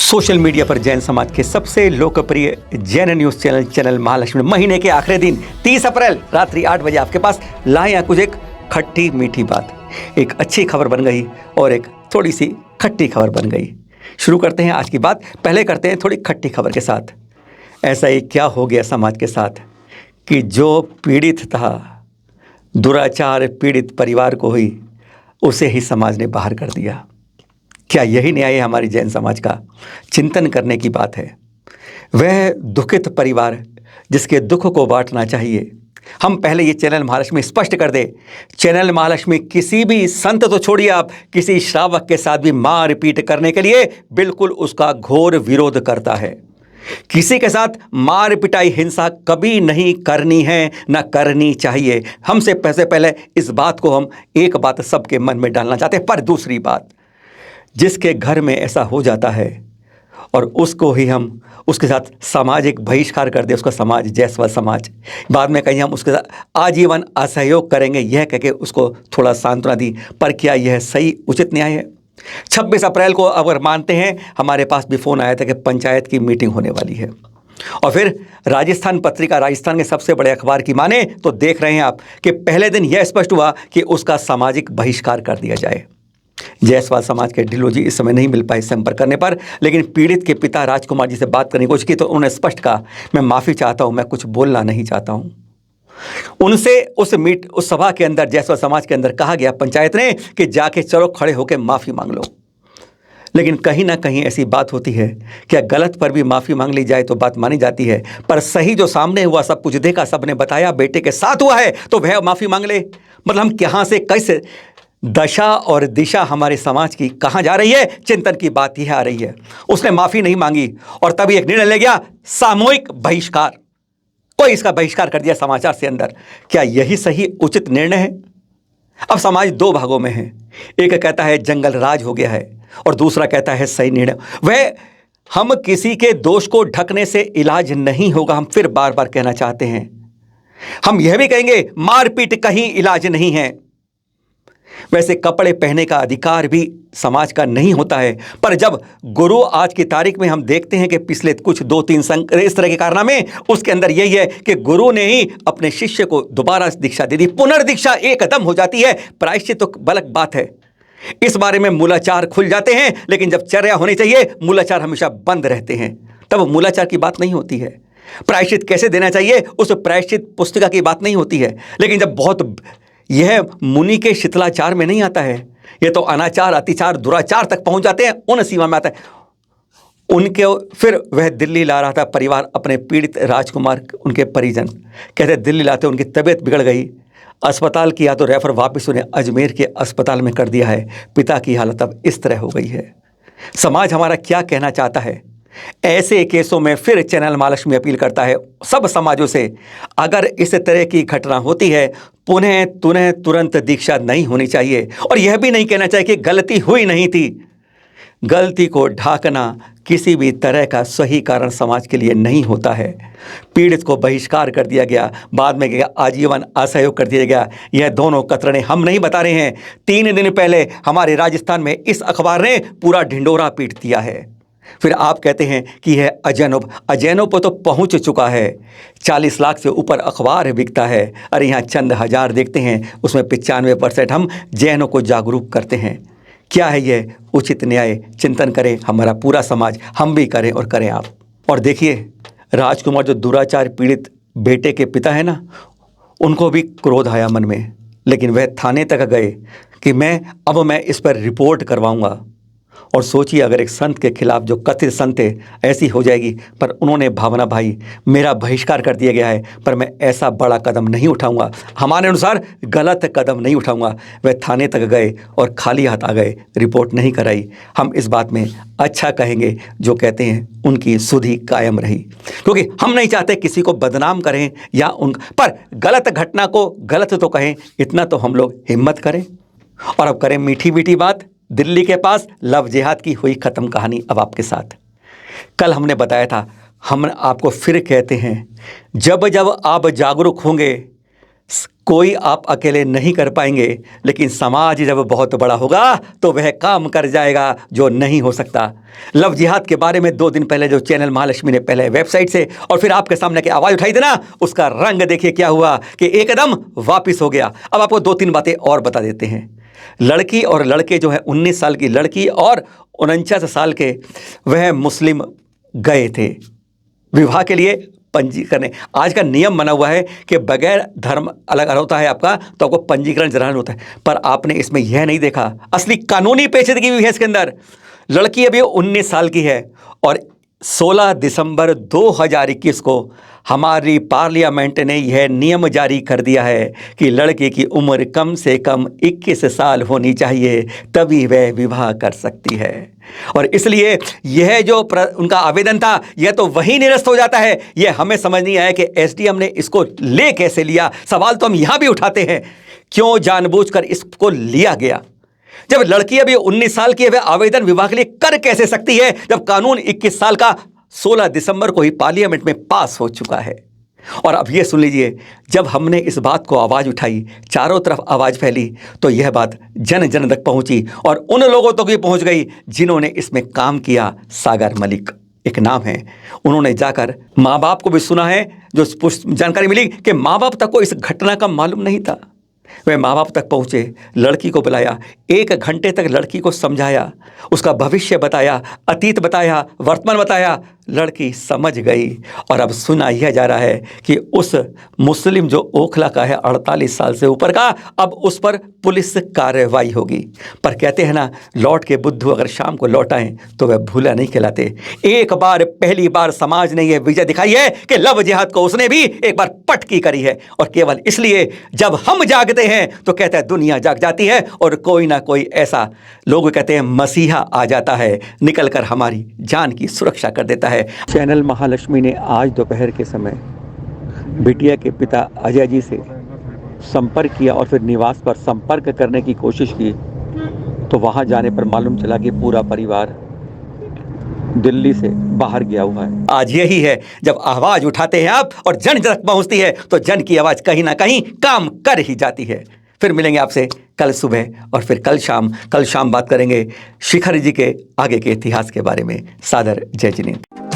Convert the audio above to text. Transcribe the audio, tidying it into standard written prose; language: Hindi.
सोशल मीडिया पर जैन समाज के सबसे लोकप्रिय जैन न्यूज चैनल महालक्ष्मी महीने के आखिरी दिन 30 अप्रैल रात्रि 8 बजे आपके पास लाए हैं कुछ एक खट्टी मीठी बात। एक अच्छी खबर बन गई और एक थोड़ी सी खट्टी खबर बन गई। शुरू करते हैं आज की बात। पहले करते हैं थोड़ी खट्टी खबर के साथ। ऐसा ही क्या हो गया समाज के साथ कि जो पीड़ित था, दुराचार पीड़ित परिवार को ही उसे ही समाज ने बाहर कर दिया। क्या यही न्याय है हमारी जैन समाज का? चिंतन करने की बात है। वह दुखित परिवार जिसके दुख को बांटना चाहिए। हम पहले ये चैनल महालक्ष्मी स्पष्ट कर दे, चैनल महालक्ष्मी किसी भी संत तो छोड़िए, आप किसी श्रावक के साथ भी मार पीट करने के लिए बिल्कुल उसका घोर विरोध करता है। किसी के साथ मार पिटाई हिंसा कभी नहीं करनी है, ना करनी चाहिए। हमसे पहले इस बात को हम एक बात सबके मन में डालना चाहते हैं। पर दूसरी बात, जिसके घर में ऐसा हो जाता है और उसको ही हम उसके साथ सामाजिक बहिष्कार कर दे, उसका समाज जैसवाल समाज, बाद में कहीं हम उसके साथ आजीवन असहयोग करेंगे यह कह के उसको थोड़ा सांत्वना दी। पर क्या यह सही उचित न्याय है? 26 अप्रैल को अगर मानते हैं, हमारे पास भी फ़ोन आया था कि पंचायत की मीटिंग होने वाली है और फिर राजस्थान पत्रिका, राजस्थान के सबसे बड़े अखबार की माने तो देख रहे हैं आप कि पहले दिन यह स्पष्ट हुआ कि उसका सामाजिक बहिष्कार कर दिया जाए। जयसवाल समाज के ढिल्लो जी इस समय नहीं मिल पाए संपर्क करने पर, लेकिन पीड़ित के पिता राजकुमार जी से बात करने की कोशिश की तो उन्होंने स्पष्ट कहा, मैं माफ़ी चाहता हूं, मैं कुछ बोलना नहीं चाहता हूं। उनसे उस सभा के अंदर, जयसवाल समाज के अंदर कहा गया पंचायत ने कि जाके चलो खड़े होकर माफ़ी मांग लो। लेकिन कहीं ना कहीं ऐसी बात होती है, क्या गलत पर भी माफ़ी मांग ली जाए तो बात मानी जाती है, पर सही जो सामने हुआ, सब कुछ देखा, सबने बताया, बेटे के साथ हुआ है तो वह माफ़ी मांग ले। मतलब हम कहाँ से कैसे दशा और दिशा हमारे समाज की कहाँ जा रही है, चिंतन की बात यह आ रही है। उसने माफ़ी नहीं मांगी और तभी एक निर्णय ले गया, सामूहिक बहिष्कार। कोई इसका बहिष्कार कर दिया समाचार से अंदर। क्या यही सही उचित निर्णय है? अब समाज दो भागों में है। एक कहता है जंगल राज हो गया है और दूसरा कहता है सही निर्णय। वह हम किसी के दोष को ढकने से इलाज नहीं होगा। हम फिर बार बार कहना चाहते हैं, हम यह भी कहेंगे मारपीट कहीं इलाज नहीं है। वैसे कपड़े पहनने का अधिकार भी समाज का नहीं होता है, पर जब गुरु आज की तारीख में हम देखते हैं कि पिछले कुछ 2-3 इस तरह के कारनामे, उसके अंदर यही है कि गुरु ने ही अपने शिष्य को दोबारा दीक्षा दे दी। पुनर्दीक्षा एकदम हो जाती है। प्रायश्चित तो अलग बात है। इस बारे में मूलाचार खुल जाते हैं, लेकिन जब चर्या होनी चाहिए मूलाचार हमेशा बंद रहते हैं। तब मूलाचार की बात नहीं होती है। प्रायश्चित कैसे देना चाहिए उस प्रायश्चित पुस्तिका की बात नहीं होती है। लेकिन जब बहुत यह मुनि के शिथिलाचार में नहीं आता है, यह तो अनाचार, अतिचार, दुराचार तक पहुंच जाते हैं, उन सीमा में आता है। उनके फिर वह दिल्ली ला रहा था परिवार, अपने पीड़ित राजकुमार, उनके परिजन कहते दिल्ली लाते उनकी तबीयत बिगड़ गई, अस्पताल किया तो रेफर वापस उन्हें अजमेर के अस्पताल में कर दिया है। पिता की हालत अब इस तरह हो गई है। समाज हमारा क्या कहना चाहता है? ऐसे केसों में फिर चैनल महालक्ष्मी अपील करता है सब समाजों से, अगर इस तरह की घटना होती है पुनः तुरंत दीक्षा नहीं होनी चाहिए। और यह भी नहीं कहना चाहिए कि गलती हुई नहीं थी। गलती को ढांकना किसी भी तरह का सही कारण समाज के लिए नहीं होता है। पीड़ित को बहिष्कार कर दिया गया, बाद में आजीवन असहयोग कर दिया गया। यह दोनों कतरने हम नहीं बता रहे हैं। 3 दिन पहले हमारे राजस्थान में इस अखबार ने पूरा ढिंडोरा पीट दिया है। फिर आप कहते हैं कि यह अजैनों पर तो पहुंच चुका है। 40 लाख से ऊपर अखबार बिकता है। अरे यहाँ चंद हजार देखते हैं, उसमें 95% हम जैनों को जागरूक करते हैं। क्या है यह उचित न्याय? चिंतन करें हमारा पूरा समाज, हम भी करें और करें आप। और देखिए, राजकुमार जो दुराचार पीड़ित बेटे के पिता है ना, उनको भी क्रोध आया मन में, लेकिन वह थाने तक गए कि मैं इस पर रिपोर्ट करवाऊंगा। और सोचिए, अगर एक संत के खिलाफ, जो कथित संत है, ऐसी हो जाएगी। पर उन्होंने भावना भाई, मेरा बहिष्कार कर दिया गया है पर मैं ऐसा बड़ा कदम नहीं उठाऊंगा, हमारे अनुसार गलत कदम नहीं उठाऊंगा। वह थाने तक गए और खाली हाथ आ गए, रिपोर्ट नहीं कराई। हम इस बात में अच्छा कहेंगे, जो कहते हैं उनकी सुधि कायम रही, क्योंकि हम नहीं चाहते किसी को बदनाम करें या पर गलत घटना को गलत तो कहें, इतना तो हम लोग हिम्मत करें। और अब करें मीठी मीठी बात। दिल्ली के पास लव जिहाद की हुई ख़त्म कहानी अब आपके साथ। कल हमने बताया था, हम आपको फिर कहते हैं, जब जब आप जागरूक होंगे, कोई आप अकेले नहीं कर पाएंगे, लेकिन समाज जब बहुत बड़ा होगा तो वह काम कर जाएगा जो नहीं हो सकता। लव जिहाद के बारे में 2 दिन पहले जो चैनल महालक्ष्मी ने पहले वेबसाइट से और फिर आपके सामने की आवाज़ उठाई थी ना, उसका रंग देखिए क्या हुआ कि एकदम वापिस हो गया। अब आपको 2-3 बातें और बता देते हैं। लड़की और लड़के जो है 19 साल की लड़की और 49 साल के वह मुस्लिम गए थे विवाह के लिए पंजीकरण। आज का नियम बना हुआ है कि बगैर धर्म अलग होता है आपका तो आपको पंजीकरण जरूर होता है, पर आपने इसमें यह नहीं देखा असली कानूनी पेचीदगी भी है इसके अंदर। लड़की अभी 19 साल की है और 16 दिसंबर 2021 को हमारी पार्लियामेंट ने यह नियम जारी कर दिया है कि लड़के की उम्र कम से कम 21 साल होनी चाहिए, तभी वह विवाह कर सकती है। और इसलिए यह जो उनका आवेदन था यह तो वहीं निरस्त हो जाता है। यह हमें समझ नहीं आया कि एसडीएम ने इसको ले कैसे लिया। सवाल तो हम यहां भी उठाते हैं, क्यों जानबूझकर इसको लिया गया? जब लड़की अभी 19 साल की है, वह आवेदन विवाह के लिए कर कैसे सकती है जब कानून 21 साल का 16 दिसंबर को ही पार्लियामेंट में पास हो चुका है? और अब ये सुन लीजिए, जब हमने इस बात को आवाज़ उठाई, चारों तरफ आवाज़ फैली, तो यह बात जन जन तक पहुंची और उन लोगों तक भी पहुंच गई जिन्होंने इसमें काम किया। सागर मलिक एक नाम है, उन्होंने जाकर माँ बाप को भी सुना है। जो जानकारी मिली कि माँ बाप तक को इस घटना का मालूम नहीं था, वह माँ बाप तक पहुँचे, लड़की को बुलाया, 1 घंटे तक लड़की को समझाया, उसका भविष्य बताया, अतीत बताया, वर्तमान बताया। लड़की समझ गई और अब सुना यह जा रहा है कि उस मुस्लिम जो ओखला का है 48 साल से ऊपर का, अब उस पर पुलिस कार्रवाई होगी। पर कहते हैं ना, लौट के बुद्धू अगर शाम को लौट आएं तो वह भूला नहीं कहलाते। एक बार पहली बार समाज ने यह विजय दिखाई है कि लव जिहाद को उसने भी एक बार पटकी करी है, और केवल इसलिए जब हम जागते हैं तो कहते हैं दुनिया जाग जाती है और कोई ना कोई ऐसा, लोग कहते हैं मसीहा आ जाता है, निकल कर हमारी जान की सुरक्षा कर देता है। चैनल महालक्ष्मी ने आज दोपहर के समय बिटिया के पिता अजय जी से संपर्क किया और फिर निवास पर संपर्क करने की कोशिश की, तो वहां जाने पर मालूम चला कि पूरा परिवार दिल्ली से बाहर गया हुआ है। आज यही है, जब आवाज उठाते हैं आप और जन तक पहुंचती है तो जन की आवाज कहीं ना कहीं काम कर ही जाती है। फिर मिलेंगे आपसे कल सुबह और फिर कल शाम बात करेंगे शिखर जी के आगे के इतिहास के बारे में। सादर जय जिनेंद्र।